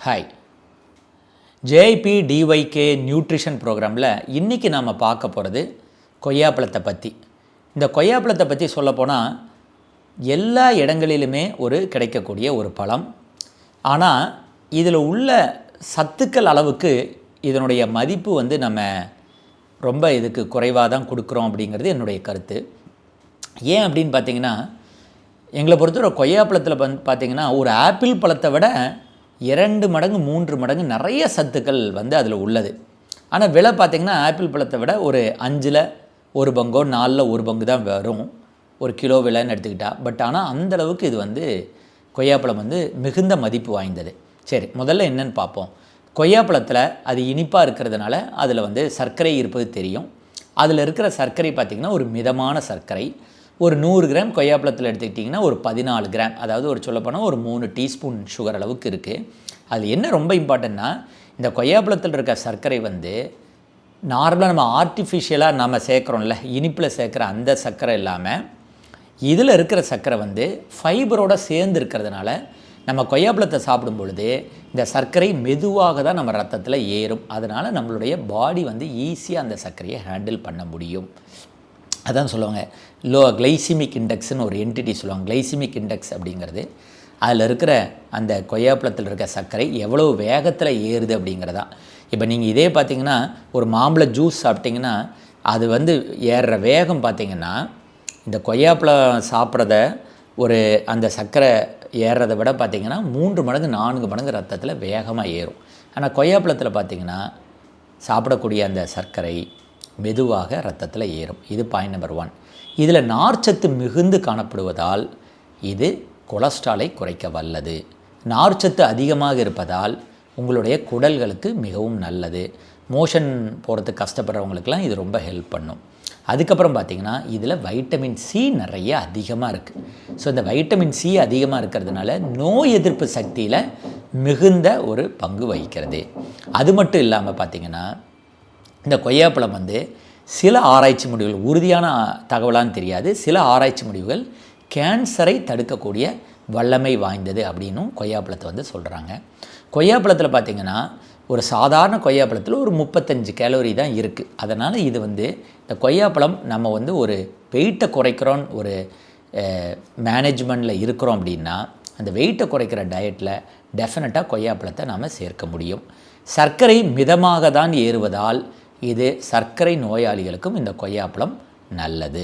Hi, ஜேஐபி டிஒய்கே nutrition ப்ரோக்ராமில் இன்றைக்கி நாம் பார்க்க போகிறது கொய்யாப்பழத்தை பற்றி. இந்த கொய்யாப்பழத்தை பற்றி சொல்லப்போனால் எல்லா இடங்களிலுமே கிடைக்கக்கூடிய ஒரு பழம். ஆனால் இதில் உள்ள சத்துக்கள் அளவுக்கு இதனுடைய மதிப்பு நம்ம ரொம்ப இதுக்கு குறைவாக தான் கொடுக்குறோம் அப்படிங்கிறது என்னுடைய கருத்து. ஏன் அப்படின்னு பார்த்திங்கன்னா, எங்களை பொறுத்தவரை கொய்யாப்பழத்தில் பார்த்திங்கன்னா ஒரு ஆப்பிள் பழத்தை விட 2 மடங்கு 3 மடங்கு நிறைய சத்துக்கள் அதில் உள்ளது. ஆனால் விலை பார்த்திங்கன்னா ஆப்பிள் பழத்தை விட ஒரு 5ல் 1 பங்கோ 4ல் 1 பங்கு தான் வரும் ஒரு கிலோ விலைன்னு எடுத்துக்கிட்டால். பட் ஆனால் அந்தளவுக்கு இது கொய்யாப்பழம் மிகுந்த மதிப்பு வாய்ந்தது. சரி, முதல்ல என்னென்னு பார்ப்போம். கொய்யாப்பழத்தில் அது இனிப்பாக இருக்கிறதுனால அதில் சர்க்கரை இருப்பது தெரியும். அதில் இருக்கிற சர்க்கரை பார்த்திங்கன்னா ஒரு மிதமான சர்க்கரை. ஒரு 100 கிராம் கொய்யாப்பழத்தில் எடுத்துக்கிட்டிங்கன்னா ஒரு 14 கிராம், அதாவது சொல்லப்போனால் ஒரு 3 டீஸ்பூன் சுகர் அளவுக்கு இருக்குது. அது என்ன ரொம்ப இம்பார்ட்டன்னா, இந்த கொய்யாப்பழத்தில் இருக்க சர்க்கரை நார்மலாக நம்ம ஆர்டிஃபிஷியலாக நம்ம சேர்க்குறோம்ல, இனிப்பில் சேர்க்குற அந்த சர்க்கரை இல்லாமல் இதில் இருக்கிற சர்க்கரை ஃபைபரோடு சேர்ந்து இருக்கிறதுனால நம்ம கொய்யாப்பழத்தை சாப்பிடும் பொழுது இந்த சர்க்கரை மெதுவாக தான் நம்ம ரத்தத்தில் ஏறும். அதனால் நம்மளுடைய பாடி ஈஸியாக அந்த சர்க்கரையை ஹேண்டில் பண்ண முடியும். அதான் சொல்லுவாங்க கிளைசிமிக் இண்டெக்ஸ்னு ஒரு என்டிட்டி சொல்லுவாங்க. கிளைசிமிக் இண்டெக்ஸ் அப்படிங்கிறது அதில் இருக்கிற அந்த கொய்யாப்பழத்தில் இருக்க சர்க்கரை எவ்வளோ வேகத்தில் ஏறுது அப்படிங்கிறதா. இப்போ நீங்கள் இதே பார்த்திங்கன்னா ஒரு மாம்பழ ஜூஸ் சாப்பிட்டிங்கன்னா அது ஏறுற வேகம் பார்த்திங்கன்னா இந்த கொய்யாப்பழம் சாப்பிட்றத அந்த சர்க்கரை ஏறுறதை விட பார்த்திங்கன்னா 3 மடங்கு 4 மடங்கு ரத்தத்தில் வேகமாக ஏறும். ஆனால் கொய்யாப்பழத்தில் பார்த்திங்கன்னா சாப்பிடக்கூடிய அந்த சர்க்கரை மெதுவாக ரத்தத்தில் ஏறும். இது பாயிண்ட் நம்பர் 1. இதில் நார்ச்சத்து மிகுந்து காணப்படுவதால் இது கொலஸ்ட்ராலை குறைக்க வல்லது. நார்ச்சத்து அதிகமாக இருப்பதால் உங்களுடைய குடல்களுக்கு மிகவும் நல்லது. மோஷன் போகிறதுக்கு கஷ்டப்படுறவங்களுக்கெல்லாம் இது ரொம்ப ஹெல்ப் பண்ணும். அதுக்கப்புறம் பார்த்திங்கன்னா இதில் வைட்டமின் சி நிறைய அதிகமாக இருக்குது. ஸோ இந்த வைட்டமின் சி அதிகமாக இருக்கிறதுனால நோய் எதிர்ப்பு சக்தியில் மிகுந்த ஒரு பங்கு வகிக்கிறது. அது மட்டும் இல்லாமல் பார்த்திங்கன்னா இந்த கொய்யாப்பழம் சில ஆராய்ச்சி முடிவுகள், உறுதியான தகவலான்னு தெரியாது, சில ஆராய்ச்சி முடிவுகள் கேன்சரை தடுக்கக்கூடிய வல்லமை வாய்ந்தது அப்படின்னும் கொய்யாப்பழத்தை சொல்கிறாங்க. கொய்யாப்பழத்தில் பார்த்திங்கன்னா ஒரு சாதாரண கொய்யாப்பழத்தில் ஒரு 35 கேலோரி தான் இருக்குது. அதனால் இது இந்த கொய்யாப்பழம் நம்ம ஒரு வெயிட்டை குறைக்கிறோம், ஒரு மேனேஜ்மெண்ட்டில் இருக்கிறோம் அப்படின்னா அந்த வெயிட்டை குறைக்கிற டயட்டில் டெஃபினட்டாக கொய்யாப்பழத்தை நாம் சேர்க்க முடியும். சர்க்கரை மிதமாக தான் ஏறுவதால் இது சர்க்கரை நோயாளிகளுக்கும் இந்த கொய்யாப்பழம் நல்லது.